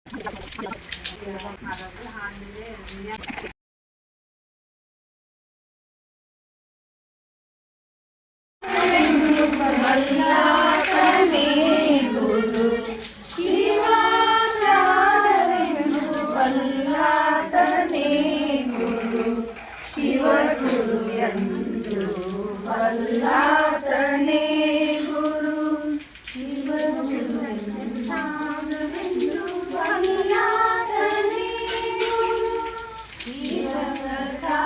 ಶಿವಗುರು ಎಂದು ವಲ್ಲಾತನೇ ಗುರು ಶಿವಗುರು ವಲ್ಲಾತನೇ ಗುರು ಶಿವಪ್ರಸಾದವೆಂದು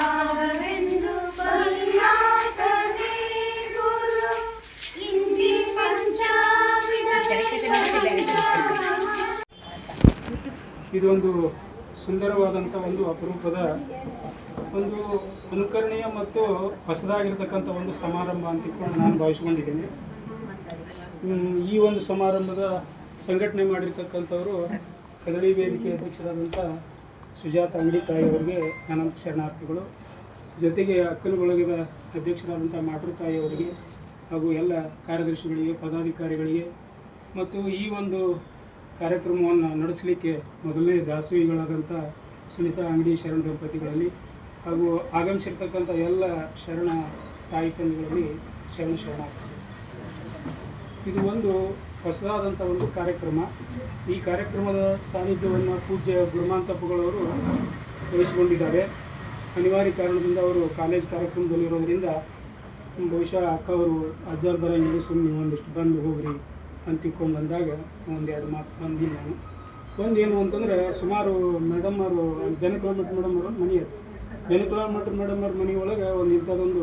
ವಲ್ಲಾತನೇ ಗುರು ಇಂದಿ ಪಂಚಾವಿಧ ಇದೊಂದು ಸುಂದರವಾದಂಥ ಒಂದು ಅಪರೂಪದ ಒಂದು ಅನುಕರಣೀಯ ಮತ್ತು ಹೊಸದಾಗಿರ್ತಕ್ಕಂಥ ಒಂದು ಸಮಾರಂಭ ಅಂತಿಕೊಂಡು ನಾನು ಭಾವಿಸ್ಕೊಂಡಿದ್ದೀನಿ. ಈ ಒಂದು ಸಮಾರಂಭದ ಸಂಘಟನೆ ಮಾಡಿರ್ತಕ್ಕಂಥವರು ಕದಳಿ ವೇದಿಕೆ ಅಧ್ಯಕ್ಷರಾದಂಥ ಸುಜಾತ ಅಂಗಡಿ ತಾಯಿಯವರಿಗೆ ಅನಂತ ಶರಣಾರ್ಥಿಗಳು, ಜೊತೆಗೆ ಅಕ್ಕಲುಗೊಳಗಿದ ಅಧ್ಯಕ್ಷರಾದಂಥ ಮಾಟರು ತಾಯಿಯವರಿಗೆ ಹಾಗೂ ಎಲ್ಲ ಕಾರ್ಯದರ್ಶಿಗಳಿಗೆ, ಪದಾಧಿಕಾರಿಗಳಿಗೆ ಮತ್ತು ಈ ಒಂದು ಕಾರ್ಯಕ್ರಮವನ್ನು ನಡೆಸಲಿಕ್ಕೆ ಮೊದಲನೇ ದಾಸೋಹಿಗಳಾದಂಥ ಸುನೀತಾ ಅಂಗಡಿ ಶರಣ ದಂಪತಿಗಳಲ್ಲಿ ಹಾಗೂ ಆಗಮಿಸಿರ್ತಕ್ಕಂಥ ಎಲ್ಲ ಶರಣ ತಾಯಿ ತಂದೆಗಳಲ್ಲಿ ಶರಣಾರ್ಥಿ. ಇದು ಒಂದು ಹೊಸದಾದಂಥ ಒಂದು ಕಾರ್ಯಕ್ರಮ. ಈ ಕಾರ್ಯಕ್ರಮದ ಸಾನ್ನಿಧ್ಯವನ್ನು ಪೂಜ್ಯ ಗುರುಮಾಂತಪ್ಪಗಳವರು ವಹಿಸಿಕೊಂಡಿದ್ದಾರೆ. ಅನಿವಾರ್ಯ ಕಾರಣದಿಂದ ಅವರು ಕಾಲೇಜ್ ಕಾರ್ಯಕ್ರಮದಲ್ಲಿರೋದ್ರಿಂದ ಬಹುಶಃ ಅಕ್ಕ ಅವರು ಅಜ್ಜಾರ್ ಬರೋಂಗಿಲ್ಲ, ಸುಮ್ಮನೆ ಒಂದಿಷ್ಟು ಬಂದು ಹೋಗ್ರಿ ಅಂತ ತಿಳ್ಕೊಂಡು ಬಂದಾಗ ಒಂದೆರಡು ಮಾತು ಬಂದಿಲ್ಲ ನಾನು. ಒಂದೇನು ಅಂತಂದರೆ ಸುಮಾರು ಮೇಡಮ್ಮರು ಜನಕುಲ ಮೇಡಮ್ಮರು ಮನೆ ಅದು. ಜನಕುಲ ಮೇಡಮ್ಮರ ಮನೆ ಒಳಗೆ ಒಂದು ಇಂಥದ್ದೊಂದು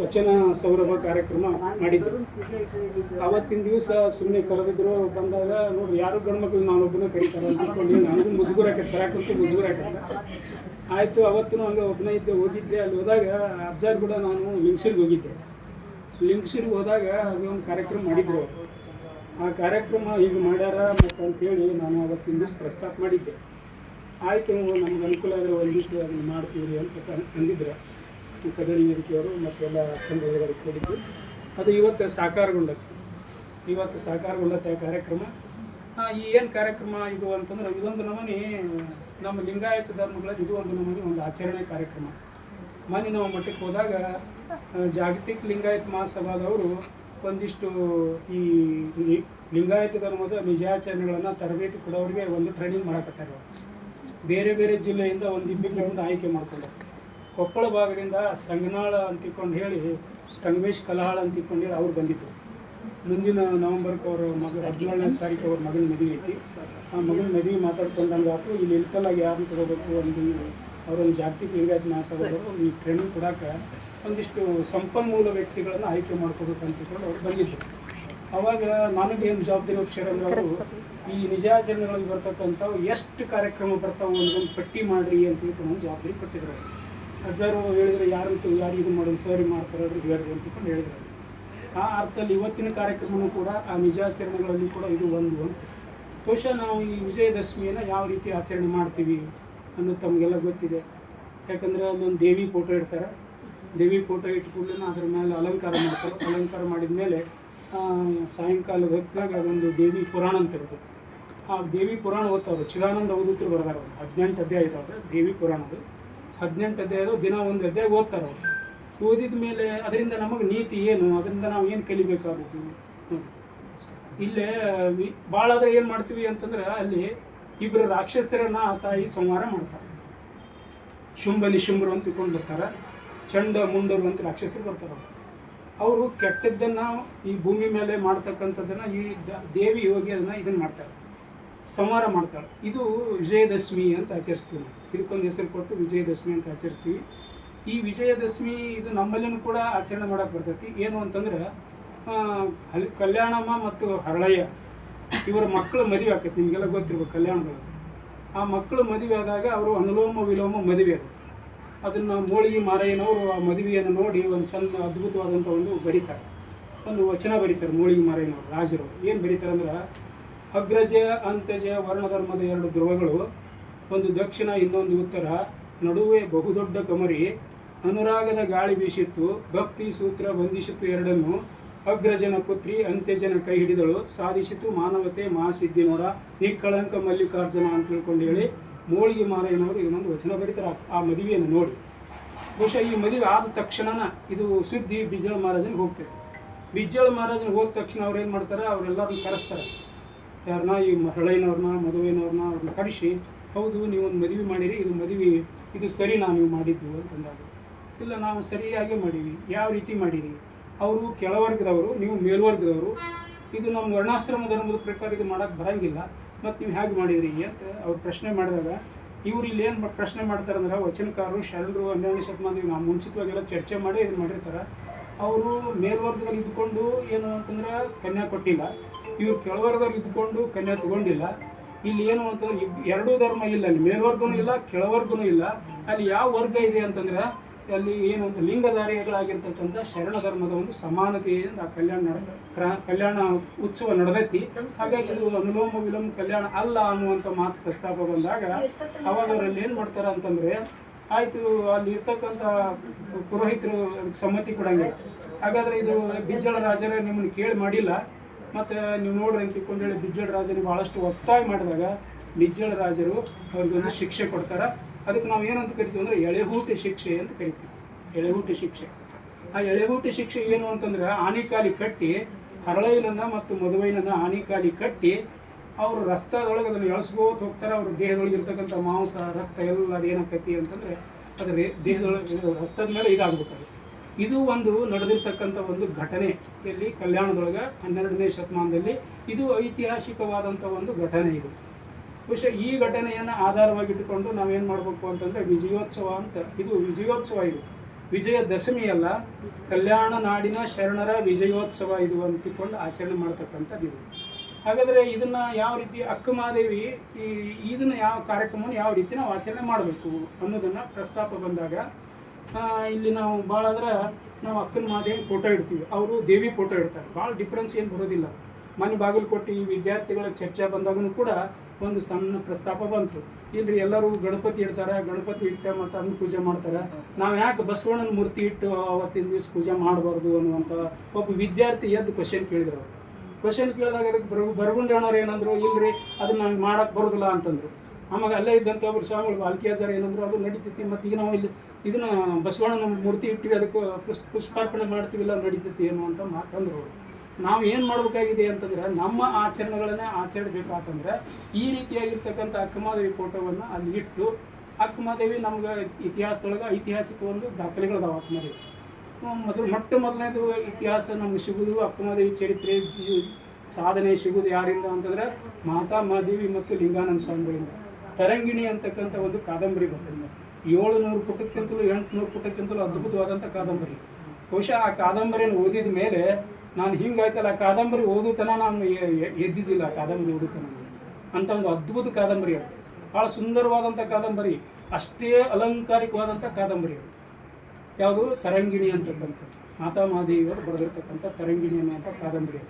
ವಚನ ಸೌರಭ ಕಾರ್ಯಕ್ರಮ ಮಾಡಿದ್ರು. ಆವತ್ತಿನ ದಿವಸ ಸುಮ್ಮನೆ ಕರೆದಿದ್ರು. ಬಂದಾಗ ನೋಡಿ ಯಾರು ಗಂಡ್ಮಕ್ಳು ನಾನೊಬ್ಬನೇ ಕರೀತಾರೆ ಅಂತ ತಿಳ್ಕೊಂಡು ನನಗೂ ಮುಸುಗುರ ತರಕಂತೂ ಮುಸುಗುರ ಆಯಿತು. ಅವತ್ತು ಹಂಗೆ ಒಬ್ಬನೇ ಇದ್ದೆ, ಹೋಗಿದ್ದೆ. ಅಲ್ಲಿ ಹೋದಾಗ ಅಜ್ಜಾರು ಕೂಡ ನಾನು ಲಿಂಗ್ಸೂರಿಗೆ ಹೋಗಿದ್ದೆ. ಲಿಂಗ್ಸೂರಿಗೆ ಹೋದಾಗ ಅದು ಒಂದು ಕಾರ್ಯಕ್ರಮ ಮಾಡಿದ್ರು. ಆ ಕಾರ್ಯಕ್ರಮ ಈಗ ಮಾಡ್ಯಾರ ಮತ್ತು ಅಂತೇಳಿ ನಾನು ಅವತ್ತಿನ ದಿವಸ ಪ್ರಸ್ತಾಪ ಮಾಡಿದ್ದೆ. ಆಯಿತು, ನಮ್ಗೆ ಅನುಕೂಲ ಆದರೆ ಒಂದು ದಿವಸ ಅದನ್ನು ಮಾಡ್ತೀವಿ ಅಂತ ಅಂದಿದ್ರು ಕದಳಿ ವೇದಿಕೆಯವರು ಮತ್ತು ಎಲ್ಲ ತಂಡಗಳು ಕೇಳಿದ್ದು. ಅದು ಇವತ್ತು ಸಾಕಾರಗೊಂಡತ್ತೆ ಕಾರ್ಯಕ್ರಮ. ಈ ಏನು ಕಾರ್ಯಕ್ರಮ ಇದು ಅಂತಂದ್ರೆ ಇದೊಂದು ನಮೂನೆ ನಮ್ಮ ಲಿಂಗಾಯತ ಧರ್ಮಗಳಲ್ಲಿ ಇದು ಒಂದು ನಮೂನೆ ಒಂದು ಆಚರಣೆ ಕಾರ್ಯಕ್ರಮ. ಮೊನ್ನೆ ನಾವು ಮಠಕ್ಕೆ ಹೋದಾಗ ಜಾಗತಿಕ ಲಿಂಗಾಯತ ಮಹಾಸಭಾದವರು ಒಂದಿಷ್ಟು ಈ ಲಿಂಗಾಯತ ಧರ್ಮದ ನಿಜಾಚರಣೆಗಳನ್ನು ತರಬೇತಿ ಕೊಡೋರಿಗೆ ಒಂದು ಟ್ರೈನಿಂಗ್ ಮಾಡಕತ್ತಾರೆ. ಬೇರೆ ಬೇರೆ ಜಿಲ್ಲೆಯಿಂದ ಒಂದು ಇಬ್ಬರಿಂದ ಆಯ್ಕೆ ಮಾಡ್ಕೊಂಡಾರೆ. ಕೊಪ್ಪಳ ಭಾಗದಿಂದ ಸಂಗನಾಳ ಅಂತಿಕೊಂಡು ಹೇಳಿ ಸಂಗಮೇಶ್ ಕಲಹಾಳ ಅಂತಿಕೊಂಡು ಹೇಳಿ ಅವ್ರು ಬಂದಿದ್ದರು. ಮುಂದಿನ ನವಂಬರ್ಗೆ ಅವರು ಮಗ 17ನೇ ತಾರೀಕು ಅವ್ರ ಮಗನ ಮದುವೆ ಐತಿ. ಆ ಮಗನ ಮದುವೆ ಮಾತಾಡ್ಕೊಂಡಂಗೆ ಆಯ್ತು. ಇಲ್ಲಿ ಇಲ್ಕಲ್ಲಾಗಿ ಯಾರನ್ನು ತಗೋಬೇಕು, ಅವರೊಂದು ಜಾಗತಿಕ ಲಿಂಗಾಯತ ಮಹಾಸಭಾದವರು ಈ ಟ್ರೈನಿಂಗ್ ಕೊಡೋಕೆ ಒಂದಿಷ್ಟು ಸಂಪನ್ಮೂಲ ವ್ಯಕ್ತಿಗಳನ್ನು ಆಯ್ಕೆ ಮಾಡ್ಕೋಬೇಕು ಅಂತಿಕೊಂಡು ಅವ್ರು ಬಂದಿದ್ದರು. ಆವಾಗ ನನಗೇನು ಜವಾಬ್ದಾರಿ ಒಪ್ಪಿಸ್ಯಾರಂದ್ರೆ ಅವರು ಈ ನಿಜಾಚರಣೆಗಳಿಗೆ ಬರ್ತಕ್ಕಂಥವು ಎಷ್ಟು ಕಾರ್ಯಕ್ರಮ ಬರ್ತಾವೆ ಒಂದೊಂದು ಪಟ್ಟಿ ಮಾಡಿರಿ ಅಂತ ತಿಳ್ಕೊಂಡು ಒಂದು ಜವಾಬ್ದಾರಿ ಕೊಟ್ಟಿದ್ರು. ಅಜ್ಜಾರು ಹೇಳಿದ್ರು ಯಾರು ಇದು ಮಾಡೋದು ಸರಿ ಮಾಡ್ತಾರೆ ಅವ್ರಿಗೆ ಹೇಳ್ರಿ ಅಂತ ತಿಳ್ಕೊಂಡು ಹೇಳಿದ್ರು. ಆ ಅರ್ಥದಲ್ಲಿ ಇವತ್ತಿನ ಕಾರ್ಯಕ್ರಮವೂ ಕೂಡ ಆ ನಿಜಾಚರಣೆಗಳಲ್ಲಿ ಕೂಡ ಇದು ಒಂದು ಅಂತ. ಬಹುಶಃ ನಾವು ಈ ವಿಜಯದಶಮಿಯನ್ನು ಯಾವ ರೀತಿ ಆಚರಣೆ ಮಾಡ್ತೀವಿ ಅನ್ನೋದು ತಮಗೆಲ್ಲ ಗೊತ್ತಿದೆ. ಯಾಕಂದರೆ ಅಲ್ಲೊಂದು ದೇವಿ ಫೋಟೋ ಇಡ್ತಾರೆ. ದೇವಿ ಫೋಟೋ ಇಟ್ಟ ಕೂಡಲೇ ಅದರ ಮೇಲೆ ಅಲಂಕಾರ ಮಾಡ್ತಾರೆ. ಅಲಂಕಾರ ಮಾಡಿದ ಮೇಲೆ ಸಾಯಂಕಾಲದ ಹೊತ್ತಿನಾಗ ಅದೊಂದು ದೇವಿ ಪುರಾಣ ಅಂತ ಇರ್ತದೆ. ಆ ದೇವಿ ಪುರಾಣ ಓದ್ತಾವ್ರು. ಚಿದಾನಂದ ಅವಧೂತರು ಬರ್ದಾರ. 18 ಅಧ್ಯಾಯ ಇದ್ದಾವೆ ದೇವಿ ಪುರಾಣದು. 18 ಅಧ್ಯಾಯದು ದಿನ ಒಂದು ಅಧ್ಯಾಯ ಓದ್ತಾರೆ ಅವರು. ಓದಿದ ಮೇಲೆ ಅದರಿಂದ ನಮಗೆ ನೀತಿ ಏನು, ಅದರಿಂದ ನಾವು ಏನು ಕಲಿಬೇಕಾಗುತ್ತೆ. ಇಲ್ಲೇ ಭಾಳ ಆದರೆ ಏನು ಮಾಡ್ತೀವಿ ಅಂತಂದ್ರೆ ಅಲ್ಲಿ ಇಬ್ಬರು ರಾಕ್ಷಸರನ್ನ ಆ ತಾಯಿ ಸಂಹಾರ ಮಾಡ್ತಾರೆ. ಶುಂಭ ನಿಶುಂಭರು ಅಂತ ತಿಳ್ಕೊಂಡು ಬರ್ತಾರೆ. ಚಂಡ ಮುಂಡರು ಅಂತ ರಾಕ್ಷಸರು ಬರ್ತಾರೆ. ಅವರು ಕೆಟ್ಟದ್ದನ್ನು ಈ ಭೂಮಿ ಮೇಲೆ ಮಾಡ್ತಕ್ಕಂಥದ್ದನ್ನು ಈ ದೇವಿ ಯೋಗಿ ಅದನ್ನು ಇದನ್ನು ಮಾಡ್ತಾರೆ, ಸಂಹಾರ ಮಾಡ್ತಾರೆ. ಇದು ವಿಜಯದಶಮಿ ಅಂತ ಆಚರಿಸ್ತೀವಿ. ಇದಕ್ಕೊಂದು ಹೆಸರು ಕೊಟ್ಟು ವಿಜಯದಶಮಿ ಅಂತ ಆಚರಿಸ್ತೀವಿ. ಈ ವಿಜಯದಶಮಿ ಇದು ನಮ್ಮಲ್ಲಿನೂ ಕೂಡ ಆಚರಣೆ ಮಾಡೋಕ್ಕೆ ಬರ್ತೈತಿ. ಏನು ಅಂತಂದ್ರೆ ಕಲ್ಯಾಣಮ್ಮ ಮತ್ತು ಹರಳಯ್ಯ ಇವರ ಮಕ್ಕಳು ಮದುವೆ ಆಕೈತಿ. ನಿಮಗೆಲ್ಲ ಗೊತ್ತಿರ್ಬೇಕು ಕಲ್ಯಾಣದೊಳಗೆ. ಆ ಮಕ್ಕಳು ಮದುವೆ ಆದಾಗ ಅವರು ಅನುಲೋಮ ವಿಲೋಮ ಮದುವೆ ಅದನ್ನು ಮೋಳಿಗೆ ಮಾರಯ್ಯನವರು ಆ ಮದುವೆಯನ್ನು ನೋಡಿ ಒಂದು ಚಂದ ಅದ್ಭುತವಾದಂಥ ಒಂದು ಬರೀತಾರೆ, ಒಂದು ವಚನ ಬರೀತಾರೆ. ಮೋಳಿಗೆ ಮಾರಯ್ಯನವರು ರಾಜರು ಏನು ಬರೀತಾರೆ ಅಂದ್ರೆ, ಅಗ್ರಜ ಅಂತಜ ವರ್ಣಧರ್ಮದ 2 ಧ್ರುವಗಳು, ಒಂದು ದಕ್ಷಿಣ ಇನ್ನೊಂದು ಉತ್ತರ, ನಡುವೆ ಬಹುದೊಡ್ಡ ಕಮರಿ, ಅನುರಾಗದ ಗಾಳಿ ಬೀಸಿತ್ತು, ಭಕ್ತಿ ಸೂತ್ರ ಬಂಧಿಸಿತ್ತು ಎರಡನ್ನು, ಅಗ್ರಜನ ಪುತ್ರಿ ಅಂತ್ಯಜನ ಕೈ ಹಿಡಿದಳು, ಸಾಧಿಸಿತು ಮಾನವತೆ ಮಹಾಸಿದ್ಧಿ ನೋಡ, ನಿಕ್ಕಳಂಕ ಮಲ್ಲಿಕಾರ್ಜುನ ಅಂತ ತಿಳ್ಕೊಂಡು ಹೇಳಿ ಮೋಳಿಗೆ ಮಾರಯ್ಯನವರು ಇನ್ನೊಂದು ವಚನ ಬರೀತಾರೆ ಆ ಮದುವೆಯನ್ನು ನೋಡಿ. ಬಹುಶಃ ಈ ಮದುವೆ ಆದ ತಕ್ಷಣನ ಇದು ಸುದ್ದಿ ಬಿಜ್ಜಳ ಮಹಾರಾಜನಿಗೆ ಹೋಗ್ತದೆ. ಬಿಜ್ಜಳ ಮಹಾರಾಜನಿಗೆ ಹೋದ ತಕ್ಷಣ ಅವ್ರು ಏನು ಮಾಡ್ತಾರೆ, ಅವರೆಲ್ಲರನ್ನ ಕರೆಸ್ತಾರೆ. ಯಾರನ್ನ ಈ ಹಳೆಯನವ್ರನ್ನ ಮದುವೆನವ್ರನ್ನ ಅವ್ರನ್ನ ಕರೆಸಿ, ಹೌದು ನೀವೊಂದು ಮದುವೆ ಮಾಡಿರಿ, ಇದು ಮದುವೆ ಇದು ಸರಿನಾ ನೀವು ಮಾಡಿದ್ದು ಅಂತಂದಾಗ, ಇಲ್ಲ ನಾವು ಸರಿಯಾಗಿ ಮಾಡೀವಿ. ಯಾವ ರೀತಿ ಮಾಡಿರಿ? ಅವರು ಕೆಳವರ್ಗದವರು, ನೀವು ಮೇಲ್ವರ್ಗದವರು, ಇದು ನಮ್ಮ ವರ್ಣಾಶ್ರಮ ಧರ್ಮದ ಪ್ರಕಾರ ಇದು ಮಾಡೋಕ್ಕೆ ಬರೋಂಗಿಲ್ಲ, ಮತ್ತು ನೀವು ಹೇಗೆ ಮಾಡಿದ್ರಿ ಅಂತ ಅವ್ರು ಪ್ರಶ್ನೆ ಮಾಡಿದಾಗ, ಇವ್ರು ಇಲ್ಲಿ ಏನು ಪ್ರಶ್ನೆ ಮಾಡ್ತಾರೆ ಅಂದ್ರೆ, ವಚನಕಾರರು ಶರಣರು 12ನೇ ಶತಮಾನದಲ್ಲಿ ನಾವು ಮುಂಚಿತವಾಗೆಲ್ಲ ಚರ್ಚೆ ಮಾಡಿ ಇದನ್ನು ಮಾಡಿರ್ತಾರೆ. ಅವರು ಮೇಲ್ವರ್ಗದಲ್ಲಿ ಇದ್ದುಕೊಂಡು ಏನು ಅಂತಂದ್ರೆ ಕನ್ಯಾ ಕೊಟ್ಟಿಲ್ಲ, ಇವ್ರು ಕೆಳವರ್ಗದಲ್ಲಿ ಇದ್ದುಕೊಂಡು ಕನ್ಯಾ ತಗೊಂಡಿಲ್ಲ. ಇಲ್ಲಿ ಏನು ಅಂತಂದ್ರೆ ಎರಡೂ ಧರ್ಮ ಇಲ್ಲ, ಅಲ್ಲಿ ಮೇಲ್ವರ್ಗನೂ ಇಲ್ಲ ಕೆಳವರ್ಗನೂ ಇಲ್ಲ. ಅಲ್ಲಿ ಯಾವ ವರ್ಗ ಇದೆ ಅಂತಂದ್ರೆ ಅಲ್ಲಿ ಏನು ಅಂತ ಲಿಂಗಧಾರಿಗಳಾಗಿರ್ತಕ್ಕಂಥ ಶರಣ ಧರ್ಮದ ಒಂದು ಸಮಾನತೆಯಿಂದ ಆ ಕಲ್ಯಾಣ ಉತ್ಸವ ನಡೆದೈತಿ. ಹಾಗಾಗಿ ಇದು ಅನುಲೋಮ ವಿಲೋಮ ಕಲ್ಯಾಣ ಅಲ್ಲ ಅನ್ನುವಂಥ ಮಾತು ಪ್ರಸ್ತಾಪ ಬಂದಾಗ ಅವಾಗ ಅವರಲ್ಲಿ ಏನು ಮಾಡ್ತಾರೆ ಅಂತಂದರೆ, ಆಯಿತು ಅಲ್ಲಿ ಇರ್ತಕ್ಕಂಥ ಪುರೋಹಿತರು ಅದಕ್ಕೆ ಸಮ್ಮತಿ ಕೊಡಂಗಿಲ್ಲ. ಹಾಗಾದರೆ ಇದು ಬಿಜ್ಜಳ ರಾಜರೇ ನಿಮ್ಮನ್ನು ಕೇಳಿ ಮಾಡಿಲ್ಲ, ಮತ್ತು ನೀವು ನೋಡ್ರಿ ಅಂತ ತಿಳ್ಕೊಂಡೇಳಿ ಬಿಜ್ಜಳ ರಾಜನಿಗೆ ಭಾಳಷ್ಟು ಒತ್ತಾಯ ಮಾಡಿದಾಗ ಬಿಜ್ಜಳ ರಾಜರು ಅವ್ರಿಗೊಂದು ಶಿಕ್ಷೆ ಕೊಡ್ತಾರೆ. ಅದಕ್ಕೆ ನಾವು ಏನಂತ ಕರಿತೀವಿ ಅಂದರೆ ಎಳೆಹೂಟಿ ಶಿಕ್ಷೆ ಅಂತ ಕರಿತೀವಿ. ಎಳೆಹೂಟಿ ಶಿಕ್ಷೆ. ಆ ಎಳೆಹೂಟಿ ಶಿಕ್ಷೆ ಏನು ಅಂತಂದ್ರೆ ಆನಿಕಾಲಿ ಕಟ್ಟಿ ಹರಳೈನನ್ನು ಮತ್ತು ಮದುವೈನನ್ನು ಆನಿಕಾಲಿ ಕಟ್ಟಿ ಅವರು ರಸ್ತಾದೊಳಗೆ ಅದನ್ನು ಎಳಸ್ಕೋತ ಹೋಗ್ತಾರೆ. ಅವ್ರ ದೇಹದೊಳಗೆ ಇರ್ತಕ್ಕಂಥ ಮಾಂಸ ರಕ್ತ ಎಲ್ಲ ಅದೇನಾಕೈತಿ ಅಂತಂದರೆ ಅದರ ದೇಹದೊಳಗೆ ರಸ್ತದ ಮೇಲೆ ಇದಾಗಬೇಕಾದ್ರೆ ಇದು ಒಂದು ನಡೆದಿರ್ತಕ್ಕಂಥ ಒಂದು ಘಟನೆ. ಇಲ್ಲಿ ಕಲ್ಯಾಣದೊಳಗೆ 12ನೇ ಶತಮಾನದಲ್ಲಿ ಇದು ಐತಿಹಾಸಿಕವಾದಂಥ ಒಂದು ಘಟನೆ. ಇದು ಬಹುಶಃ ಈ ಘಟನೆಯನ್ನು ಆಧಾರವಾಗಿಟ್ಟುಕೊಂಡು ನಾವೇನು ಮಾಡಬೇಕು ಅಂತಂದರೆ ವಿಜಯೋತ್ಸವ ಅಂತ, ಇದು ವಿಜಯೋತ್ಸವ, ಇದು ವಿಜಯದಶಮಿ ಅಲ್ಲ, ಕಲ್ಯಾಣ ನಾಡಿನ ಶರಣರ ವಿಜಯೋತ್ಸವ ಇದು ಅಂತಿಕೊಂಡು ಆಚರಣೆ ಮಾಡ್ತಕ್ಕಂಥದ್ದು ಇದು. ಹಾಗಾದರೆ ಇದನ್ನು ಯಾವ ರೀತಿ ಅಕ್ಕಮಹಾದೇವಿ ಇದನ್ನು ಯಾವ ಕಾರ್ಯಕ್ರಮವನ್ನು ಯಾವ ರೀತಿ ನಾವು ಆಚರಣೆ ಮಾಡಬೇಕು ಅನ್ನೋದನ್ನು ಪ್ರಸ್ತಾಪ ಬಂದಾಗ ಇಲ್ಲಿ ನಾವು ಭಾಳ ಅಂದ್ರೆ ನಾವು ಅಕ್ಕನ ಮಹಾದೇವಿ ಫೋಟೋ ಇಡ್ತೀವಿ, ಅವರು ದೇವಿ ಫೋಟೋ ಇಡ್ತಾರೆ. ಭಾಳ ಡಿಫ್ರೆನ್ಸ್ ಏನು ಬರೋದಿಲ್ಲ. ಮನೆ ಬಾಗಿಲುಕೊಟ್ಟು ಈ ವಿದ್ಯಾರ್ಥಿಗಳ ಚರ್ಚೆ ಬಂದಾಗೂ ಕೂಡ ಒಂದು ಸಣ್ಣ ಪ್ರಸ್ತಾಪ ಬಂತು, ಇಲ್ರಿ ಎಲ್ಲರೂ ಗಣಪತಿ ಇಡ್ತಾರೆ, ಗಣಪತಿ ಇಟ್ಟು ಮತ್ತು ಅದನ್ನು ಪೂಜೆ ಮಾಡ್ತಾರೆ, ನಾವು ಯಾಕೆ ಬಸವಣ್ಣನ ಮೂರ್ತಿ ಇಟ್ಟು ಅವತ್ತಿನ ದಿವಸ ಪೂಜೆ ಮಾಡಬಾರ್ದು ಅನ್ನುವಂಥ ಒಬ್ಬ ವಿದ್ಯಾರ್ಥಿ ಎದ್ದು ಕ್ವಶನ್ ಕೇಳಿದ್ರು. ಕ್ವಶನ್ ಕೇಳಿದಾಗ ಅದಕ್ಕೆ ಬರಗುಂಡಣ್ಣವ್ರು ಏನಂದ್ರು, ಇಲ್ರಿ ಅದನ್ನು ನಂಗೆ ಮಾಡೋಕ್ಕೆ ಬರೋದಿಲ್ಲ ಅಂತಂದರು. ಆವಾಗ ಅಲ್ಲೇ ಇದ್ದಂಥ ಒಬ್ಬರು ಸ್ವಾಮಿಗಳು ಬಾಲ್ಕಿಯಾಚಾರ್ಯ ಏನಂದ್ರು, ಅದು ನಡೀತೈತಿ, ಮತ್ತು ಈಗ ನಾವು ಇಲ್ಲಿ ಇದನ್ನು ಬಸವಣ್ಣನ ಮೂರ್ತಿ ಇಟ್ಟಿವಿ ಅದಕ್ಕೆ ಪುಷ್ಪಾರ್ಪಣೆ ಮಾಡ್ತೀವಿಲ್ಲ, ನಡೀತೈತಿ ಅನ್ನುವಂಥ ಮಾತಂದ್ರು. ನಾವು ಏನು ಮಾಡಬೇಕಾಗಿದೆ ಅಂತಂದರೆ ನಮ್ಮ ಆಚರಣೆಗಳನ್ನೇ ಆಚರಿಸಬೇಕಾತಂದ್ರೆ ಈ ರೀತಿಯಾಗಿರ್ತಕ್ಕಂಥ ಅಕ್ಕಮಹಾದೇವಿ ಫೋಟೋವನ್ನು ಅಲ್ಲಿ ಇಟ್ಟು, ಅಕ್ಕಮಹಾದೇವಿ ನಮ್ಗೆ ಇತಿಹಾಸದೊಳಗೆ ಐತಿಹಾಸಿಕ ಒಂದು ದಾಖಲೆಗಳದಾವ. ಅಕ್ಕಮಹಾದೇವಿ ಮೊದಲನೇದು ಇತಿಹಾಸ ನಮ್ಗೆ ಸಿಗೋದು ಅಕ್ಕಮಹಾದೇವಿ ಚರಿತ್ರೆ ಸಾಧನೆ ಸಿಗೋದು ಯಾರಿಂದ ಅಂತಂದರೆ ಮಾತಾ ಮಹಾದೇವಿ ಮತ್ತು ಲಿಂಗಾನಂದ ಸ್ವಾಮಿಗಳಿಂದ. ತರಂಗಿಣಿ ಅಂತಕ್ಕಂಥ ಒಂದು ಕಾದಂಬರಿ ಬರ್ತದೆ, 700 ಪುಟಕ್ಕಿಂತಲೂ 800 ಪುಟಕ್ಕಿಂತಲೂ ಅದ್ಭುತವಾದಂಥ ಕಾದಂಬರಿ. ಬಹುಶಃ ಆ ಕಾದಂಬರಿಯನ್ನು ಓದಿದ ಮೇಲೆ ನಾನು ಹಿಂಗಾಯ್ತಲ್ಲ, ಆ ಕಾದಂಬರಿ ಓದುತನ ನಾನು ಎದ್ದಿದ್ದಿಲ್ಲ. ಆ ಕಾದಂಬರಿ ಓದುತನ ಅಂತ ಒಂದು ಅದ್ಭುತ ಕಾದಂಬರಿ ಅದು, ಭಾಳ ಸುಂದರವಾದಂಥ ಕಾದಂಬರಿ, ಅಷ್ಟೇ ಅಲಂಕಾರಿಕವಾದಂಥ ಕಾದಂಬರಿ ಅದು. ಯಾವುದು? ತರಂಗಿಣಿ ಅಂತಕ್ಕಂಥದ್ದು, ಮಾತಾ ಮಹಾದೇವಿಯವರು ಬರೆದಿರ್ತಕ್ಕಂಥ ತರಂಗಿಣಿ ಅನ್ನುವಂಥ ಕಾದಂಬರಿ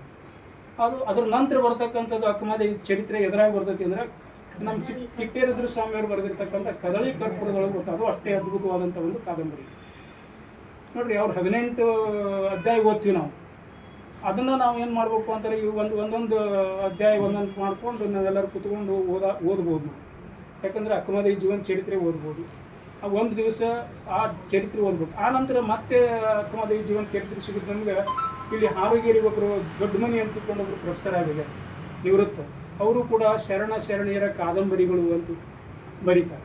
ಅದು. ಅದರ ನಂತರ ಬರ್ತಕ್ಕಂಥದ್ದು ಅಕ್ಕಮಹಾದೇವಿ ಚರಿತ್ರೆ ಎದುರಾಗಿ ಬರ್ತೈತಿ ಅಂದರೆ ನಮ್ಮ ತಿಪ್ಪೇರುದ್ರ ಸ್ವಾಮಿಯವರು ಬರೆದಿರ್ತಕ್ಕಂಥ ಕದಳಿ ಕರ್ಪೂರದೊಳಗೆ ಗೊತ್ತು, ಅದು ಅಷ್ಟೇ ಅದ್ಭುತವಾದಂಥ ಒಂದು ಕಾದಂಬರಿ. ನೋಡಿರಿ, ಅವ್ರು 18 ಅಧ್ಯಾಯ ಓದ್ತೀವಿ ನಾವು. ಅದನ್ನು ನಾವು ಏನು ಮಾಡಬೇಕು ಅಂತಾರೆ, ಈ ಒಂದೊಂದು ಅಧ್ಯಾಯ ಒಂದೊಂದು ಮಾಡಿಕೊಂಡು ನಾವೆಲ್ಲರೂ ಕೂತ್ಕೊಂಡು ಓದ್ಬೋದು ನಾವು. ಯಾಕಂದರೆ ಅಕ್ಕಮಹಾದೇವಿ ಜೀವನ ಚರಿತ್ರೆ ಓದ್ಬೋದು, ಆ ಒಂದು ದಿವಸ ಆ ಚರಿತ್ರೆ ಓದ್ಬೇಕು. ಆ ನಂತರ ಮತ್ತೆ ಅಕ್ಕಮಹಾದೇವಿ ಜೀವನ ಚರಿತ್ರೆ ಸಿಗುತ್ತೆ ನಮಗೆ. ಇಲ್ಲಿ ಹಾವೇರಿಯಲ್ಲಿ ಒಬ್ಬರು ದೊಡ್ಡ ಮನಿ ಅಂತ ಒಬ್ಬರು ಪ್ರೊಫೆಸರ್ ಆಗಿದೆ ನಿವೃತ್ತ, ಅವರು ಕೂಡ ಶರಣೆಯರ ಕಾದಂಬರಿಗಳು ಅಂತ ಬರೀತಾರೆ.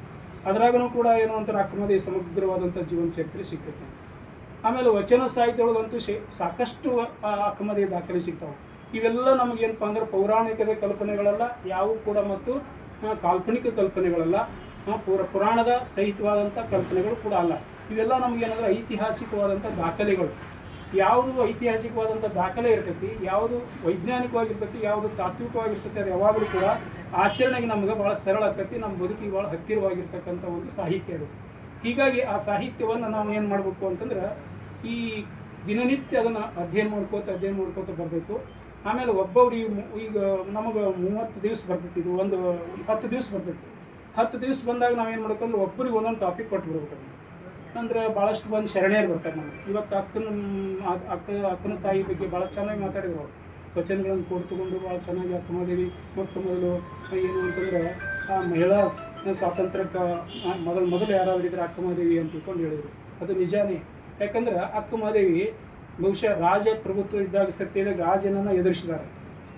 ಅದರಾಗೂ ಕೂಡ ಏನು ಅಂತಾರೆ ಅಕ್ಕಮಹಾದೇವಿ ಸಮಗ್ರವಾದಂಥ ಜೀವನ ಚರಿತ್ರೆ ಸಿಗ್ತೈತೆ. ಆಮೇಲೆ ವಚನ ಸಾಹಿತ್ಯದೊಳಗಂತೂ ಸಾಕಷ್ಟು ಅಕ್ಕಮಹಾದೇವಿ ದಾಖಲೆ ಸಿಗ್ತಾವೆ. ಇವೆಲ್ಲ ನಮಗೇನಪ್ಪ ಅಂದ್ರೆ ಪೌರಾಣಿಕದ ಕಲ್ಪನೆಗಳಲ್ಲ, ಯಾವುವು ಕೂಡ ಮತ್ತು ಕಾಲ್ಪನಿಕ ಕಲ್ಪನೆಗಳಲ್ಲ, ಪುರಾಣದ ಸಹಿತವಾದಂಥ ಕಲ್ಪನೆಗಳು ಕೂಡ ಅಲ್ಲ. ಇವೆಲ್ಲ ನಮಗೇನಾದ್ರೆ ಐತಿಹಾಸಿಕವಾದಂಥ ದಾಖಲೆಗಳು. ಯಾವುದು ಐತಿಹಾಸಿಕವಾದಂಥ ದಾಖಲೆ ಇರ್ತೈತಿ, ಯಾವುದು ವೈಜ್ಞಾನಿಕವಾಗಿರ್ತೈತಿ, ಯಾವುದು ತಾತ್ವಿಕವಾಗಿರ್ತೈತಿ, ಅದು ಯಾವಾಗಲೂ ಕೂಡ ಆಚರಣೆಗೆ ನಮ್ಗೆ ಭಾಳ ಸರಳ ಆಕೈತಿ, ನಮ್ಮ ಬದುಕಿಗೆ ಭಾಳ ಹತ್ತಿರವಾಗಿರ್ತಕ್ಕಂಥ ಒಂದು ಸಾಹಿತ್ಯ ಅದು. ಹೀಗಾಗಿ ಆ ಸಾಹಿತ್ಯವನ್ನು ನಾವು ಏನು ಮಾಡಬೇಕು ಅಂತಂದ್ರೆ ಈ ದಿನನಿತ್ಯ ಅದನ್ನು ಅಧ್ಯಯನ ಮಾಡ್ಕೋತ ಬರಬೇಕು. ಆಮೇಲೆ ಒಬ್ಬೊಬ್ರು ಈಗ ನಮಗೆ 30 ದಿವಸ ಬರ್ತೈತಿ, ಇದು ಒಂದು 10 ದಿವಸ ಬರ್ತೈತಿ. 10 ದಿವಸ ಬಂದಾಗ ನಾವೇನು ಮಾಡ್ಕೊಂಡು ಒಬ್ಬರಿಗೆ ಒಂದೊಂದು ಟಾಪಿಕ್ ಕೊಟ್ಟು ಬಿಡ್ಬೇಕು. ಅಂದ್ರೆ ಭಾಳಷ್ಟು ಬಂದು ಶರಣೆಯರು ಬರ್ತಾರೆ ನಮಗೆ. ಇವತ್ತು ಅಕ್ಕನ ತಾಯಿ ಬಗ್ಗೆ ಭಾಳ ಚೆನ್ನಾಗಿ ಮಾತಾಡಿದ್ರು ಅವರು. ವಚನಗಳನ್ನು ಕೊಡ್ತುಕೊಂಡು ಭಾಳ ಚೆನ್ನಾಗಿ ಅಕ್ಕಮಹಾದೇವಿ ಮೊಟ್ಟ ಮೊದಲು ಏನು ಅಂತಂದರೆ ಆ ಮಹಿಳಾ ಸ್ವಾತಂತ್ರ್ಯಕ್ಕೆ ಮೊದಲು ಯಾರಾದರೂ ಇದ್ರೆ ಅಕ್ಕಮಹಾದೇವಿ ಅಂತ ತಿಳ್ಕೊಂಡು ಹೇಳಿದರು. ಅದು ನಿಜಾನೇ. ಯಾಕಂದ್ರೆ ಅಕ್ಕಮಹಾದೇವಿ ಬಹುಶಃ ರಾಜ ಪ್ರಭುತ್ವ ಇದ್ದಾಗ ಸತ್ಯದಾಗ ರಾಜನನ್ನು ಎದುರಿಸಿದ್ದಾರೆ.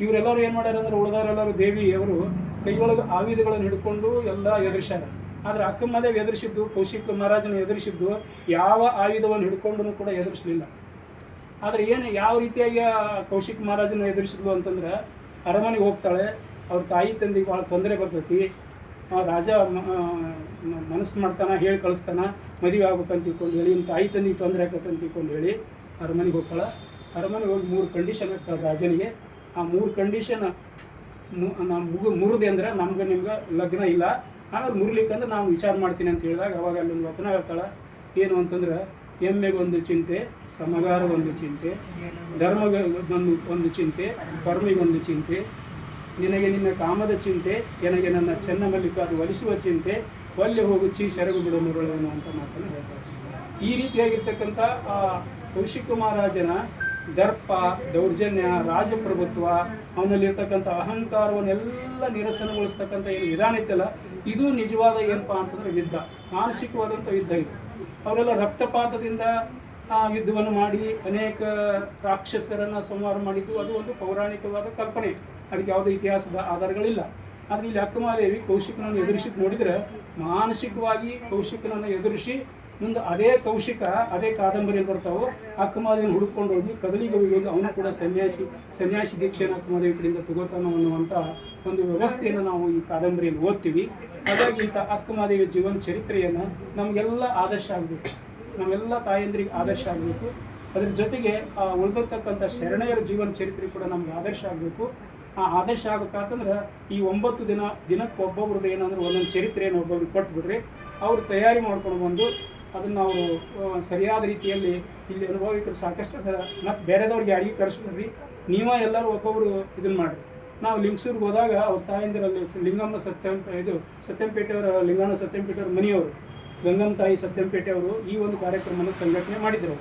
ಇವರೆಲ್ಲರೂ ಏನು ಮಾಡ್ಯಾರ ಅಂದ್ರೆ ಉಳಿದವರೆಲ್ಲರೂ ದೇವಿಯವರು ಕೈಯೊಳಗೆ ಆಯುಧಗಳನ್ನು ಹಿಡ್ಕೊಂಡು ಎಲ್ಲ ಎದುರಿಸ್ಯಾರ. ಆದರೆ ಅಕ್ಕಮಹಾದೇವಿ ಎದುರಿಸಿದ್ದು, ಕೌಶಿಕ ಮಹಾರಾಜನ ಎದುರಿಸಿದ್ದು ಯಾವ ಆಯುಧವನ್ನು ಹಿಡ್ಕೊಂಡು ಕೂಡ ಎದುರಿಸಲಿಲ್ಲ. ಆದರೆ ಏನು ಯಾವ ರೀತಿಯಾಗಿ ಕೌಶಿಕ ಮಹಾರಾಜನ ಎದುರಿಸಿದ್ಲು ಅಂತಂದ್ರೆ ಅರಮನೆಗೆ ಹೋಗ್ತಾಳೆ, ಅವ್ರ ತಾಯಿ ತಂದೆಗೆ ಭಾಳ ತೊಂದರೆ ಬರ್ತೈತಿ, ರಾಜ ಮನಸ್ಸು ಮಾಡ್ತಾನೆ, ಹೇಳಿ ಕಳಿಸ್ತಾನೆ ಮದುವೆ ಆಗ್ಬೇಕಂತ ತಿಳ್ಕೊಂಡು ಹೇಳಿ, ನಿಮ್ಮ ತಾಯಿ ತಂದೆಗೆ ತೊಂದರೆ ಆಗ್ಬೇಕಂತ ತಿಳ್ಕೊಂಡು ಹೇಳಿ ಅರಮನೆಗೆ ಹೋಗ್ತಾಳೆ. ಅರಮನೆಗೆ ಹೋಗಿ 3 ಕಂಡೀಷನ್ ಆಗ್ತಾಳೆ ರಾಜನಿಗೆ. ಆ 3 ಕಂಡೀಷನ್ ಮುರಿದೆ ಅಂದ್ರೆ ನಮ್ಗೆ ನಿಮ್ಗೆ ಲಗ್ನ ಇಲ್ಲ, ಆಮೇಲೆ ಮುರಿಲಿಕ್ಕಂದ್ರೆ ನಾವು ವಿಚಾರ ಮಾಡ್ತೀನಿ ಅಂತ ಹೇಳಿದಾಗ ಅವಾಗ ಅಲ್ಲೊಂದು ವಚನ ಹೇಳ್ತಾಳೆ. ಏನು ಅಂತಂದ್ರೆ ಎಮ್ಮೆಗೊಂದು ಚಿಂತೆ, ಸಮಗಾರಗೊಂದು ಚಿಂತೆ, ಧರ್ಮಗೊಂದು ಚಿಂತೆ, ಕರ್ಮಿಗೊಂದು ಚಿಂತೆ, ನಿನಗೆ ನಿನ್ನ ಕಾಮದ ಚಿಂತೆ, ನನಗೆ ನನ್ನ ಚೆನ್ನ ಮಲ್ಲಿಕಾದು ಒಲಿಸುವ ಚಿಂತೆ, ಒಲ್ಲಿ ಹೋಗು ಚೀ ಸೆರಗು ಬಿಡು ಮುರುಳೇನು ಅಂತ ಮಾತನ್ನು ಹೇಳ್ತಾರೆ. ಈ ರೀತಿಯಾಗಿರ್ತಕ್ಕಂಥ ಕೌಶಿಕ ಮಹಾರಾಜನ ದರ್ಪ, ದೌರ್ಜನ್ಯ, ರಾಜಪ್ರಭುತ್ವ, ಅವನಲ್ಲಿರ್ತಕ್ಕಂಥ ಅಹಂಕಾರವನ್ನೆಲ್ಲ ನಿರಸನಗೊಳಿಸ್ತಕ್ಕಂಥ ಏನು ವಿಧಾನ ಇತ್ತಲ್ಲ, ಇದು ನಿಜವಾದ ಏನಪ್ಪ ಅಂತಂದರೆ ಯುದ್ಧ, ಮಾನಸಿಕವಾದಂಥ ಯುದ್ಧ ಇದು. ಅವರೆಲ್ಲ ರಕ್ತಪಾತದಿಂದ ಯುದ್ಧವನ್ನು ಮಾಡಿ ಅನೇಕ ರಾಕ್ಷಸರನ್ನು ಸಂಹಾರ ಮಾಡಿದ್ದು, ಅದು ಒಂದು ಪೌರಾಣಿಕವಾದ ಕಲ್ಪನೆ, ಅದಕ್ಕೆ ಯಾವುದೇ ಇತಿಹಾಸದ ಆಧಾರಗಳಿಲ್ಲ. ಆದರೆ ಇಲ್ಲಿ ಅಕ್ಕಮಹಾದೇವಿ ಕೌಶಿಕನನ್ನು ಎದುರಿಸಿದ್ದು ನೋಡಿದರೆ ಮಾನಸಿಕವಾಗಿ ಕೌಶಿಕನನ್ನು ಎದುರಿಸಿ ಮುಂದೆ ಅದೇ ಕೌಶಿಕ ಅದೇ ಕಾದಂಬರಿಯಲ್ಲಿ ಬರ್ತಾವೆ. ಅಕ್ಕಮಹಾದೇವಿನ ಹುಡುಕೊಂಡು ಹೋಗಿ ಕದಲಿಗೆ ಹೋಗಿ ಅವನು ಕೂಡ ಸನ್ಯಾಸಿ ದೀಕ್ಷೆಯನ್ನು ಅಕ್ಕಮಹಾದೇವಿ ಕಡೆಯಿಂದ ತಗೋತಾನೋ ಅನ್ನುವಂಥ ಒಂದು ವ್ಯವಸ್ಥೆಯನ್ನು ನಾವು ಈ ಕಾದಂಬರಿಯಲ್ಲಿ ಓದ್ತೀವಿ. ಹಾಗಾಗಿ ಇಂಥ ಅಕ್ಕಮಹಾದೇವಿಯ ಜೀವನ ಚರಿತ್ರೆಯನ್ನು ನಮಗೆಲ್ಲ ಆದರ್ಶ ಆಗಬೇಕು, ನಮ್ಮೆಲ್ಲ ತಾಯಂದ್ರಿಗೆ ಆದರ್ಶ ಆಗಬೇಕು. ಅದ್ರ ಜೊತೆಗೆ ಉಳಿದಿರ್ತಕ್ಕಂಥ ಶರಣೆಯರ ಜೀವನ ಚರಿತ್ರೆ ಕೂಡ ನಮ್ಗೆ ಆದರ್ಶ ಆಗಬೇಕು. ಆ ಆದರ್ಶ ಆಗಬೇಕಂತಂದ್ರೆ ಈ 9 ದಿನಕ್ಕೆ ಒಬ್ಬೊಬ್ರದ್ದು ಏನಂದ್ರೆ ಒಂದೊಂದು ಚರಿತ್ರೆಯನ್ನು ಒಬ್ಬೊಬ್ರಿಗೆ ಕೊಟ್ಬಿಡ್ರಿ, ಅವರು ತಯಾರಿ ಮಾಡ್ಕೊಂಡು ಬಂದು ಅದನ್ನು ಅವರು ಸರಿಯಾದ ರೀತಿಯಲ್ಲಿ ಇಲ್ಲಿ ಅನುಭವಿಕರು ಸಾಕಷ್ಟು ಅದರ ಮತ್ತು ಬೇರೆದವ್ರಿಗೆ ಯಾರಿಗೆ ಕರೆಸ್ಬಿಡ್ರಿ, ನೀವೇ ಎಲ್ಲರೂ ಒಬ್ಬೊಬ್ಬರು ಇದನ್ನು ಮಾಡಿರಿ. ನಾವು ಲಿಂಗಸೂರಿಗೆ ಹೋದಾಗ ಅವ್ರ ತಾಯಂದಿರಲ್ಲಿ ಲಿಂಗಮ್ಮ ಸತ್ಯಂಪೇಟೆಯವರ ಲಿಂಗಣ್ಣ ಸತ್ಯಂಪೇಟೆಯವ್ರ ಮನೆಯವರು, ಗಂಗಮ್ಮ ತಾಯಿ ಸತ್ಯಂಪೇಟೆಯವರು ಈ ಒಂದು ಕಾರ್ಯಕ್ರಮವನ್ನು ಸಂಘಟನೆ ಮಾಡಿದರು.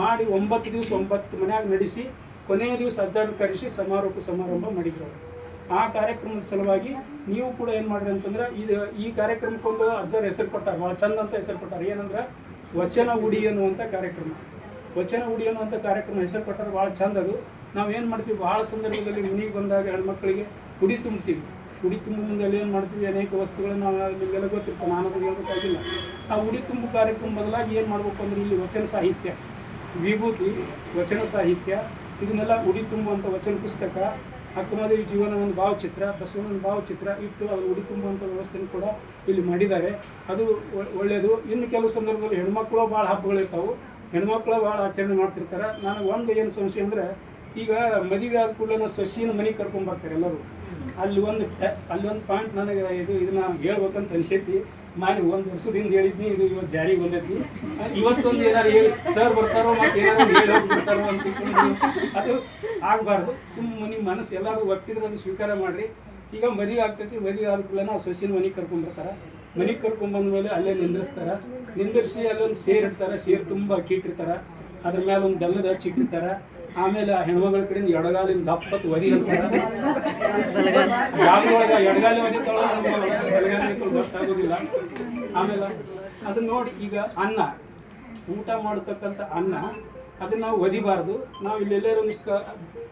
ಮಾಡಿ 9 ದಿವಸ 9 ಮನೆಯಾಗ ನಡೆಸಿ ಕೊನೆಯ ದಿವಸ ಅಜ್ಜಾರನ್ನು ಕರೆಸಿ ಸಮಾರಂಭ ಮಾಡಿದ್ರು. ಆ ಕಾರ್ಯಕ್ರಮದ ಸಲುವಾಗಿ ನೀವು ಕೂಡ ಏನು ಮಾಡಿರಿ ಅಂತಂದ್ರೆ ಈ ಕಾರ್ಯಕ್ರಮಕ್ಕೊಂದು ಅಜ್ಜಾರ ಹೆಸರು ಕೊಟ್ಟಾರೆ, ಭಾಳ ಚಂದ ಅಂತ ಹೆಸರು ಕೊಟ್ಟಾರೆ. ಏನಂದ್ರೆ ವಚನ ಉಡಿ ಅನ್ನುವಂಥ ಕಾರ್ಯಕ್ರಮ. ವಚನ ಉಡಿ ಅನ್ನುವಂಥ ಕಾರ್ಯಕ್ರಮ ಹೆಸರು ಕೊಟ್ಟಾರೆ, ಭಾಳ ಚಂದ. ಅದು ನಾವೇನು ಮಾಡ್ತೀವಿ, ಭಾಳ ಸಂದರ್ಭದಲ್ಲಿ ಮನೆಗೆ ಬಂದಾಗ ಹೆಣ್ಮಕ್ಳಿಗೆ ಉಡಿ ತುಂಬ್ತೀವಿ. ಉಡಿ ತುಂಬ ಮುಂದೆ ಏನು ಮಾಡ್ತೀವಿ, ಅನೇಕ ವಸ್ತುಗಳನ್ನು ನಾವು ನಿಮಗೆಲ್ಲ ಗೊತ್ತಿರ್ತಾವೆ, ನಾನು ಅದು ಹೇಳ್ಬೇಕಾಗಿಲ್ಲ. ಆ ಉಡಿ ತುಂಬ ಕಾರ್ಯಕ್ರಮ ಬದಲಾಗಿ ಏನು ಮಾಡಬೇಕು ಅಂದ್ರೆ ಇಲ್ಲಿ ವಚನ ಸಾಹಿತ್ಯ, ವಿಭೂತಿ, ವಚನ ಸಾಹಿತ್ಯ, ಇದನ್ನೆಲ್ಲ ಉಡಿ ತುಂಬುವಂಥ ವಚನ ಪುಸ್ತಕ, ಅಕ್ಕಮಹಾದೇವಿ ಜೀವನದ ಭಾವಚಿತ್ರ, ಬಸವಣ್ಣನ ಭಾವಚಿತ್ರ ಇಟ್ಟು ಅವರು ಉಡಿ ತುಂಬುವಂಥ ವ್ಯವಸ್ಥೆಯನ್ನು ಕೂಡ ಇಲ್ಲಿ ಮಾಡಿದ್ದಾರೆ. ಅದು ಒಳ್ಳೆಯದು. ಇನ್ನು ಕೆಲವು ಸಂದರ್ಭದಲ್ಲಿ ಹೆಣ್ಮಕ್ಳು ಭಾಳ ಹಬ್ಬಗಳಿರ್ತಾವೆ, ಹೆಣ್ಮಕ್ಳು ಭಾಳ ಆಚರಣೆ ಮಾಡ್ತಿರ್ತಾರೆ. ನನಗೆ ಒಂದು ಏನು ಸಂಶಯ ಅಂದರೆ, ಈಗ ಮದುವೆ ಆದ ಕೂಡಲೇ ಸೊಸಿನ ಮನೆಗೆ ಕರ್ಕೊಂಡ್ಬರ್ತಾರೆ ಎಲ್ಲರೂ. ಅಲ್ಲಿ ಒಂದು ಪಾಯಿಂಟ್ ನನಗೆ ಇದನ್ನ ಹೇಳ್ಬೇಕಂತ ಅನಿಸೈತಿ. ಮಾಡಿ 1 ವರ್ಷದಿಂದ ಹೇಳಿದ್ನಿ, ಇದು ಇವತ್ತು ಜಾರಿಗೆ ಬಂದೈತಿ. ಇವತ್ತೊಂದು ಏನಾರು ಹೇಳಿ ಸರ್ ಬರ್ತಾರೋ ಮತ್ತು ಏನಾದ್ರು ಹೇಳಿ ಹೋಗ್ಬಿಡ್ತಾರೋ ಅಂತ ಅದು ಆಗಬಾರ್ದು. ಸುಮ್ಮನೆ ನಿಮ್ಮ ಮನಸ್ಸು ಎಲ್ಲರೂ ಒಪ್ಪಿದ್ರೆ ಅದು ಸ್ವೀಕಾರ ಮಾಡಿರಿ. ಈಗ ಮದುವೆ ಆಗ್ತೈತಿ, ಮದುವೆ ಆದ ಕೂಡಲೇ ಆ ಸೊಸಿನ ಮನೆಗೆ ಕರ್ಕೊಂಡ್ಬರ್ತಾರೆ. ಮನೆಗೆ ಕರ್ಕೊಂಡ್ಬಂದ್ಮೇಲೆ ಅಲ್ಲೇ ನಿಂದಿರಿಸಿ ಅಲ್ಲೊಂದು ಸೇರು ಇಡ್ತಾರೆ, ಸೇರು ತುಂಬ ಅಕ್ಕಿಟ್ಟಿರ್ತಾರೆ, ಅದ್ರ ಮೇಲೆ ಒಂದು ಬೆಲ್ಲದ ಹಚ್ಚಿಟ್ಟಿರ್ತಾರೆ. ಆಮೇಲೆ ಆ ಹೆಣ್ಮಗಳ ಕಡೆಯಿಂದ ಎಡಗಾಲಿನ ದಪ್ಪತ್ತು ಒದಿ ಅಂತಾರೆ. ಗಾಲಿಯೊಳಗೆ ಎಡಗಾಲಿ ಒದಿತಾಳು ಗೊತ್ತಾಗೋದಿಲ್ಲ. ಆಮೇಲೆ ಅದನ್ನ ನೋಡಿ, ಈಗ ಅನ್ನ ಊಟ ಮಾಡತಕ್ಕಂಥ ಅನ್ನ ಅದನ್ನ ನಾವು ಒದಿಬಾರ್ದು. ನಾವು ಇಲ್ಲೆಲ್ಲರೂ ಒಂದಿಷ್ಟು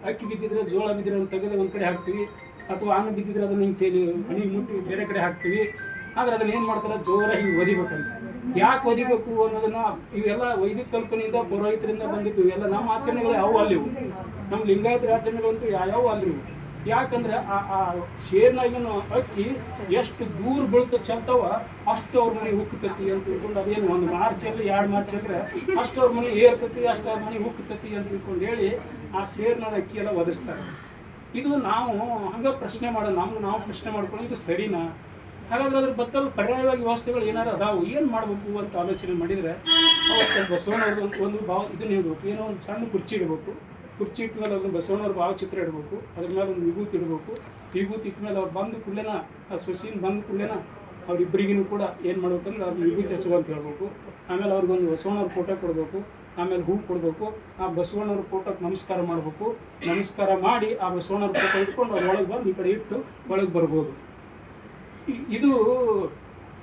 ಅಕ್ಕಿ ಬಿದ್ದಿದ್ರೆ, ಜೋಳ ಬಿದ್ದಿದ್ರೆ ಒಂದು ತೆಗೆದು ಒಂದು ಕಡೆ ಹಾಕ್ತೀವಿ, ಅಥವಾ ಅನ್ನ ಬಿದ್ದಿದ್ರೆ ಅದನ್ನ ಹಿಂಗೆ ತೇಲಿ ಹನಿ ಮುಟ್ಟಿ ಬೇರೆ ಕಡೆ ಹಾಕ್ತೀವಿ. ಆದರೆ ಅದನ್ನ ಏನು ಮಾಡ್ತಾರೆ, ಜೋರ ಹಿಂಗೆ ಒದಿಬೇಕಂತ. ಯಾಕೆ ಒದಿಬೇಕು ಅನ್ನೋದನ್ನ ಇವೆಲ್ಲ ವೈದಿಕ ಕಲ್ಪನೆಯಿಂದ ಪುರೋಹಿತರಿಂದ ಬಂದಿದ್ದು. ಇವೆಲ್ಲ ನಮ್ಮ ಆಚರಣೆಗಳು ಯಾವ ಅಲ್ಲಿವು, ನಮ್ಮ ಲಿಂಗಾಯತರ ಆಚರಣೆಗಳಂತೂ ಯಾವ ಅಲ್ಲಿವು. ಯಾಕಂದ್ರೆ ಆ ಶೇರ್ನಾಗಿನ ಅಕ್ಕಿ ಎಷ್ಟು ದೂರ ಬೀಳ್ತ ಚೆಲ್ತಾವ ಅಷ್ಟು ಅವ್ರ ಮನೆ ಹುಕ್ಕತತಿ ಅಂತ ತಿಳ್ಕೊಂಡು, ಅದೇನು 1 ಮಾರ್ಚಲ್ಲಿ 2 ಮಾರ್ಚ್ ಅಂದ್ರೆ ಅಷ್ಟು ಅವ್ರ ಮನೆ ಏರ್ತತಿ, ಅಷ್ಟು ಅವ್ರ ಮನೆ ಹುಕ್ಕತತಿ ಅಂತ ತಿಳ್ಕೊಂಡು ಹೇಳಿ ಆ ಶೇರ್ನ ಅಕ್ಕಿ ಎಲ್ಲ ಒದಿಸ್ತಾರೆ. ಇದು ನಾವು ಹಂಗೆ ಪ್ರಶ್ನೆ ಮಾಡೋದು, ನಾವು ಪ್ರಶ್ನೆ ಮಾಡ್ಕೊಂಡು ಇದು ಸರಿನಾ? ಹಾಗಾದ್ರೆ ಅದ್ರ ಬತ್ತಲು ಪರ್ಯಾಯವಾಗಿ ವ್ಯವಸ್ಥೆಗಳು ಏನಾರು ಅದಾವು, ಏನು ಮಾಡಬೇಕು ಅಂತ ಆಲೋಚನೆ ಮಾಡಿದರೆ ಅವತ್ತು ಬಸವಣ್ಣವ್ರದ್ದು ಒಂದು ಇದನ್ನ ಇಡಬೇಕು. ಏನೋ ಒಂದು ಸಣ್ಣ ಕುರ್ಚಿ ಇಡಬೇಕು. ಕುರ್ಚಿ ಇಟ್ಟ ಮೇಲೆ ಅದನ್ನು ಬಸವಣ್ಣವ್ರ ಭಾವಚಿತ್ರ ಇಡಬೇಕು. ಅದ್ರ ಮೇಲೆ ಒಂದು ವಿಭೂತಿ ಇಡಬೇಕು. ವಿಭೂತಿ ಇಟ್ಟ ಮೇಲೆ ಅವ್ರು ಬಂದು ಕೂಡಲೇನ, ಆ ಸೊಸೀನ ಬಂದು ಕೂಡಲೇನ ಅವರಿಬ್ಬರಿಗೂ ಕೂಡ ಏನು ಮಾಡ್ಬೇಕಂದ್ರೆ ಅದು ವಿಭೂತಿ ಹಚ್ಚುವ ಅಂತ ಹೇಳ್ಬೇಕು. ಆಮೇಲೆ ಅವ್ರಿಗೊಂದು ಬಸವಣ್ಣವ್ರ ಫೋಟೋ ಕೊಡಬೇಕು, ಆಮೇಲೆ ಹೂ ಕೊಡಬೇಕು. ಆ ಬಸವಣ್ಣವ್ರ ಫೋಟೋಕ್ಕೆ ನಮಸ್ಕಾರ ಮಾಡಬೇಕು. ನಮಸ್ಕಾರ ಮಾಡಿ ಆ ಬಸವಣ್ಣವ್ರ ಫೋಟೋ ಇಟ್ಕೊಂಡು ಅವ್ರು ಒಳಗೆ ಬಂದು ಈ ಕಡೆ ಇಟ್ಟು ಒಳಗೆ ಬರ್ಬೋದು. ಇದು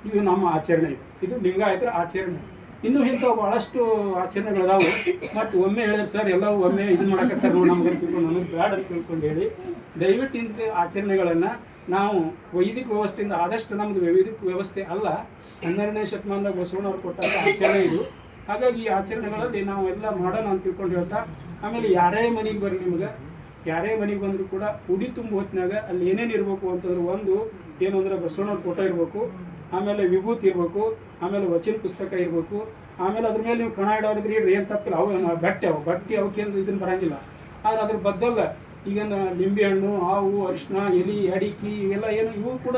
ಇದು ನಮ್ಮ ಆಚರಣೆ. ಇದು ಲಿಂಗಾಯತರ ಆಚರಣೆ. ಇನ್ನೂ ಇಂಥವು ಭಾಳಷ್ಟು ಆಚರಣೆಗಳಿದಾವೆ. ಮತ್ತು ಒಮ್ಮೆ ಹೇಳಿದ್ರೆ ಸರ್ ಎಲ್ಲವೂ ಒಮ್ಮೆ ಇದು ಮಾಡಕತ್ತಾರೆ ನೋಡಿ ನಮ್ಗೆ ತಿಳ್ಕೊಂಡು ನನಗೆ ಬ್ಯಾಡ್ ಅಂತ ತಿಳ್ಕೊಂಡು ಹೇಳಿ, ದಯವಿಟ್ಟು ಇಂಥ ಆಚರಣೆಗಳನ್ನು ನಾವು ವೈದಿಕ ವ್ಯವಸ್ಥೆಯಿಂದ ಆದಷ್ಟು ನಮ್ಮದು ವೈದಿಕ ವ್ಯವಸ್ಥೆ ಅಲ್ಲ, 12ನೇ ಶತಮಾನದಾಗ ಬಸವಣ್ಣವ್ರು ಕೊಟ್ಟಾಗ ಆಚರಣೆ ಇದು. ಹಾಗಾಗಿ ಈ ಆಚರಣೆಗಳಲ್ಲಿ ನಾವು ಎಲ್ಲ ಮಾಡೋಣ ಅಂತ ತಿಳ್ಕೊಂಡು ಹೇಳ್ತಾ, ಆಮೇಲೆ ಯಾರೇ ಮನೆಗೆ ಬರಲಿ ನಿಮ್ಗೆ, ಯಾರೇ ಮನೆಗೆ ಬಂದರೂ ಕೂಡ ಉಡಿ ತುಂಬ ಹೊತ್ತಿನಾಗ ಅಲ್ಲಿ ಏನೇನು ಇರಬೇಕು ಅಂತಂದ್ರೆ, ಒಂದು ಏನು ಅಂದರೆ ಬಸವಣ್ಣವ್ರ ಫೋಟೋ ಇರಬೇಕು, ಆಮೇಲೆ ವಿಭೂತಿ ಇರಬೇಕು, ಆಮೇಲೆ ವಚನ ಪುಸ್ತಕ ಇರಬೇಕು. ಆಮೇಲೆ ಅದ್ರ ಮೇಲೆ ನೀವು ಕಣ ಇಡೋರಿದ್ರೆ ಇಡ್ರಿ, ಏನು ತಪ್ಪಿಲ್ಲ. ಅವು ಬಟ್ಟೆ ಅವಕ್ಕೇನು ಇದನ್ನು ಬರೋಂಗಿಲ್ಲ. ಆದರೆ ಅದ್ರ ಬದ್ದಲ್ಲ ಈಗ ನಿಂಬೆ ಹಣ್ಣು, ಹಾವು, ಅರಿಶಿನ, ಎಲೆ, ಅಡಿಕೆ ಇವೆಲ್ಲ ಏನು ಇವು ಕೂಡ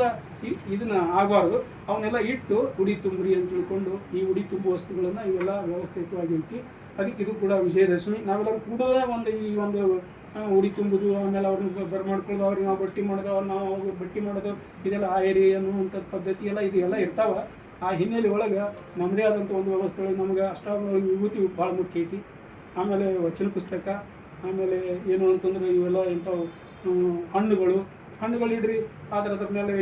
ಇದನ್ನ ಆಗಬಾರ್ದು. ಅವನ್ನೆಲ್ಲ ಇಟ್ಟು ಉಡಿ ತುಂಬ್ರಿ ಅಂತ ತಿಳ್ಕೊಂಡು ಈ ಉಡಿ ತುಂಬು ವಸ್ತುಗಳನ್ನು ಇವೆಲ್ಲ ವ್ಯವಸ್ಥಿತವಾಗಿ ಇಟ್ಟು, ಅದಕ್ಕೆ ಇದು ಕೂಡ ವಿಜಯದಶಮಿ. ನಾವೆಲ್ಲರೂ ಕೂಡ ಈ ಒಂದು ಉಡಿ ತುಂಬುದು, ಆಮೇಲೆ ಅವ್ರನ್ನ ಬರ್ಮಾಡ್ಕೊಳ್ಳೋದು, ಅವ್ರಿಗೆ ನಾವು ಬಟ್ಟೆ ಮಾಡೋದು, ನಾವು ಅವ್ರಿಗೆ ಬಟ್ಟೆ ಮಾಡೋದು, ಇದೆಲ್ಲ ಆಯರಿ ಅನ್ನುವಂಥ ಪದ್ಧತಿ ಎಲ್ಲ ಇದೆಲ್ಲ ಇರ್ತಾವೆ. ಆ ಹಿನ್ನೆಲೆ ಒಳಗೆ ನಮ್ಮದೇ ಆದಂಥ ಒಂದು ವ್ಯವಸ್ಥೆಗಳು ನಮ್ಗೆ ಅಷ್ಟಾಗಿ ವಿಭೂತಿ ಭಾಳ ಮುಖ್ಯ ಐತಿ. ಆಮೇಲೆ ವಚನ ಪುಸ್ತಕ, ಆಮೇಲೆ ಏನು ಅಂತಂದ್ರೆ ಇವೆಲ್ಲ ಇಂಥವು ಹಣ್ಣುಗಳು ಇಡ್ರಿ. ಅದ್ರ ಮೇಲೆ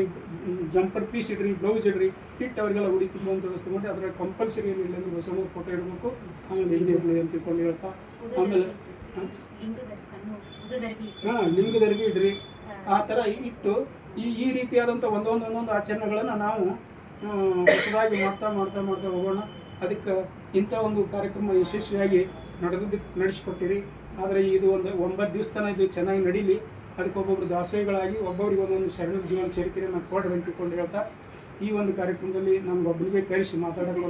ಜಂಪರ್ ಪೀಸ್ ಇಡ್ರಿ, ಬ್ಲೌಸ್ ಇಡ್ರಿ, ಇಟ್ಟು ಅವರಿಗೆಲ್ಲ ಉಡಿ ತುಂಬುವಂಥ ವ್ಯವಸ್ಥೆ ಮಾಡಿ. ಅದರ ಕಂಪಲ್ಸರಿ ಏನಿಲ್ಲ ಅಂದರೆ ಬಸವಣ್ಣವ್ರ ಫೋಟೋ ಇಡಬೇಕು, ಆಮೇಲೆ ಇರಲಿ ಅಂತ ತಿಳ್ಕೊಂಡು ಹೇಳ್ತಾ, ಆಮೇಲೆ ಲಿಂಗದರ್ಗಿ ಇಡ್ರಿ. ಆ ಥರ ಇಟ್ಟು ಈ ರೀತಿಯಾದಂಥ ಒಂದೊಂದು ಆಚರಣೆಗಳನ್ನು ನಾವು ಹೊಸದಾಗಿ ಮಾಡ್ತಾ ಹೋಗೋಣ. ಅದಕ್ಕೆ ಇಂಥ ಒಂದು ಕಾರ್ಯಕ್ರಮ ಯಶಸ್ವಿಯಾಗಿ ನಡೆಸಿಕೊಟ್ಟಿರಿ. ಆದರೆ ಇದು ಒಂದು 9 ದಿವಸ ತನಕ ಇದು ಚೆನ್ನಾಗಿ ನಡೀಲಿ. ಅದಕ್ಕೆ ಒಬ್ಬೊಬ್ಬರು ದಾಸೋಹಿಗಳಾಗಿ ಒಬ್ಬೊಬ್ಬರಿಗೆ ಒಂದೊಂದು ಶರಣ ಜೀವನ ಚರಿತ್ರೆಯನ್ನು ಕೊಡ್ರಿ ಅಂತ ತಿಳ್ಕೊಂಡು ಹೇಳ್ತಾ, ಈ ಒಂದು ಕಾರ್ಯಕ್ರಮದಲ್ಲಿ ನಮ್ಗೊಬ್ಬರಿಗೆ ಕರೆಸಿ ಮಾತಾಡೋದು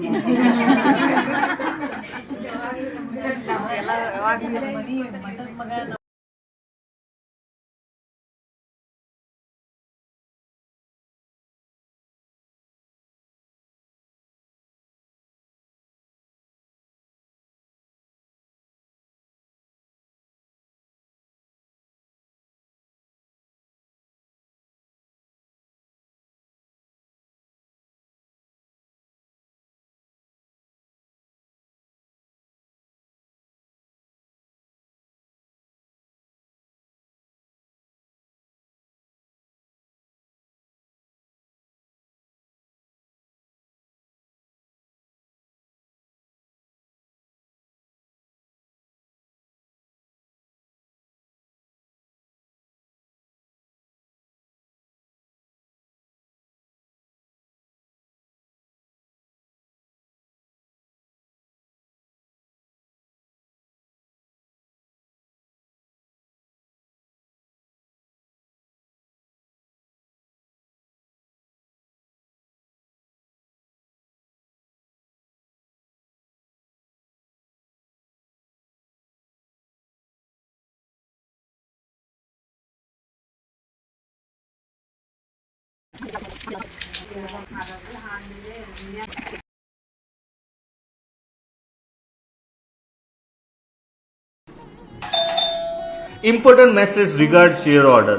Important message regards your order.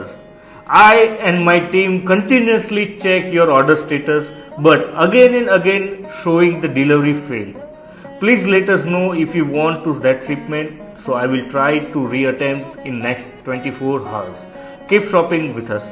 I and my team continuously check your order status, but again and again showing the delivery failed. Please let us know if you want to that shipment, so I will try to reattempt in next 24 hours. Keep shopping with us.